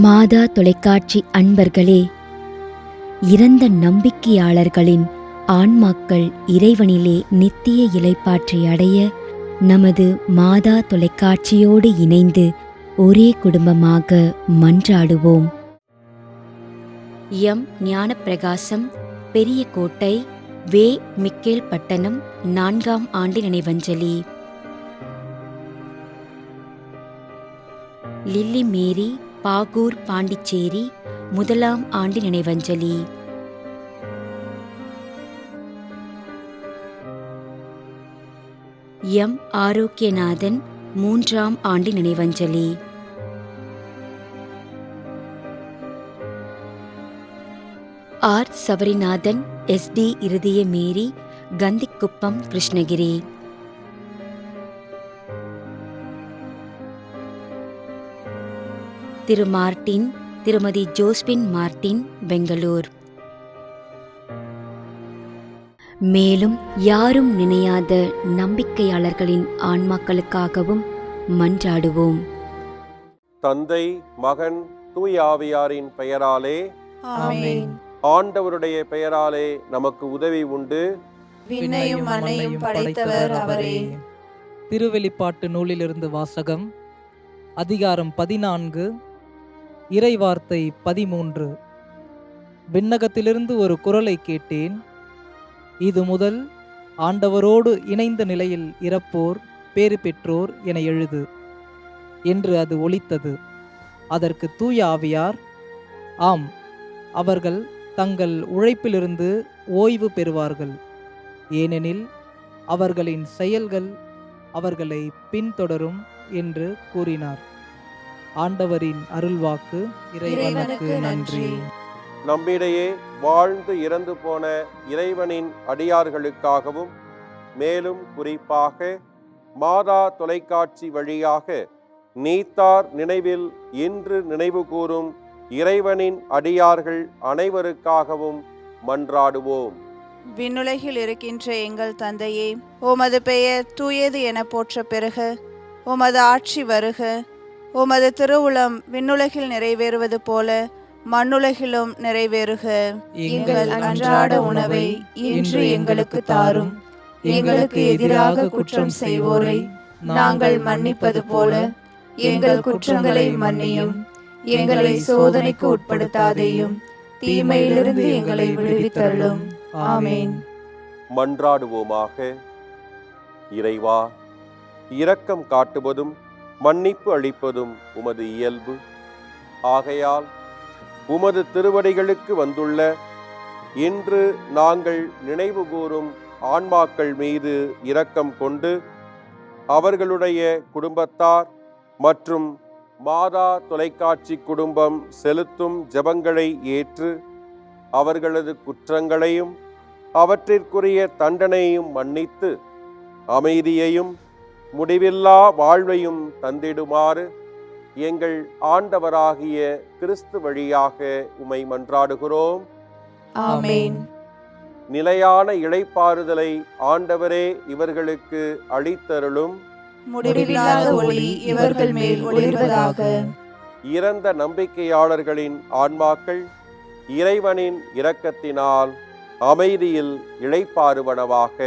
மாதா தொலைக்காட்சி அன்பர்களே, இறந்த நம்பிக்கையாளர்களின் ஆன்மாக்கள் இறைவனிலே நித்திய இளைப்பாற்றி அடைய நமது மாதா தொலைக்காட்சியோடு இணைந்து ஒரே குடும்பமாக மன்றாடுவோம். எம் ஞானப்பிரகாசம், பெரிய கோட்டை, வே. மிக்கேல் பட்டணம், 4ஆம் ஆண்டு நினைவஞ்சலி. லில்லி மேரி, பாகூர், பாண்டிச்சேரி, 1ஆம் ஆண்டு நினைவஞ்சலி. எம். ஆரோக்கியநாதன், 3ஆம் ஆண்டு நினைவஞ்சலி. ஆர். சபரிநாதன், SD இருதய மேரி, கந்திக்குப்பம், கிருஷ்ணகிரி. திரு மார்ட்டின், திருமதி ஜோஸ்பின் மார்ட்டின், பெங்களூர். மேலும் யாரும் நினையாத நம்பிக்கையாளர்களின் ஆன்மாக்களுக்காகவும் மன்றாடுவோம். தந்தை, மகன், தூய ஆவியாரின் பெயராலே ஆமென். ஆண்டவருடைய பெயராலே நமக்கு உதவி உண்டு. விண்ணையும் மண்ணையும் படைத்தவர் அவரே. திருவெளிப்பாட்டு நூலிலிருந்து வாசகம். அதிகாரம் 14, இறைவார்த்தை 13. விண்ணகத்திலிருந்து ஒரு குரலை கேட்டேன். இது முதல் ஆண்டவரோடு இணைந்த நிலையில் இறப்போர் பேறு பெற்றோர் என எழுது என்று அது ஒலித்தது. அதற்கு தூய ஆவியார், ஆம், அவர்கள் தங்கள் உழைப்பிலிருந்து ஓய்வு பெறுவார்கள், ஏனெனில் அவர்களின் செயல்கள் அவர்களை பின்தொடரும் என்று கூறினார். ஆண்டவரின் அருள்வாக்கு. இறைவனுக்கு நன்றி. நம்மிடையே வாழ்ந்து இறந்து போன இறைவனின் அடியார்களுக்காகவும், மேலும் குறிப்பாக மாதா தொலைக்காட்சி வழியாக நீத்தார் நினைவில் இன்று நினைவு கூறும் இறைவனின் அடியார்கள் அனைவருக்காகவும் மன்றாடுவோம். விண்ணுலகில் இருக்கின்ற எங்கள் தந்தையே, உமது பெயர் தூயது என போற்ற பெறுக. உமது ஆட்சி வருக. உமது திருவுளம் விண்ணுலகில் நிறைவேறுவது போல மண்ணுலகிலும் நிறைவேறுக. எங்கள் அன்றாட உணவை இன்று எங்களுக்கு தாரும். எங்களுக்கு எதிராக குற்றம் செய்வோரை நாங்கள் மன்னிப்பது போல எங்கள் குற்றங்களை மன்னியும். எங்களை சோதனைக்கு உட்படுத்தாதேயும், தீமையிலிருந்து எங்களை விடுவித்தருளும். ஆமென். மன்றாடுவோமாக. இறைவா, இரக்கம் காட்டுவதும் மன்னிப்பு அளிப்பதும் உமது இயல்பு. ஆகையால் உமது திருவடிகளுக்கு வந்துள்ள இன்று நாங்கள் நினைவு கூறும் ஆன்மாக்கள் மீது இரக்கம் கொண்டு அவர்களுடைய குடும்பத்தார் மற்றும் மாதா தொலைக்காட்சி குடும்பம் செலுத்தும் ஜெபங்களை ஏற்று அவர்களது குற்றங்களையும் அவற்றிற்குரிய தண்டனையும் மன்னித்து அமைதியையும் முடிவில்லா வாழ்வையும் தந்திடுமாறு எங்கள் ஆண்டவராகிய கிறிஸ்து வழியாக உம்மை மன்றாடுகிறோம். ஆமென். நிலையான இளைப்பாறுதலை ஆண்டவரே இவர்களுக்கு அளித்தருளும். முடிவில்லாத ஒளி இவர்கள் மேல் ஒளிர்வதாக. இறந்த நம்பிக்கையாளர்களின் ஆன்மாக்கள் இறைவனின் இரக்கத்தினால் அமைதியில் இளைப்பாறுவனவாக.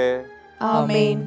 ஆமென்.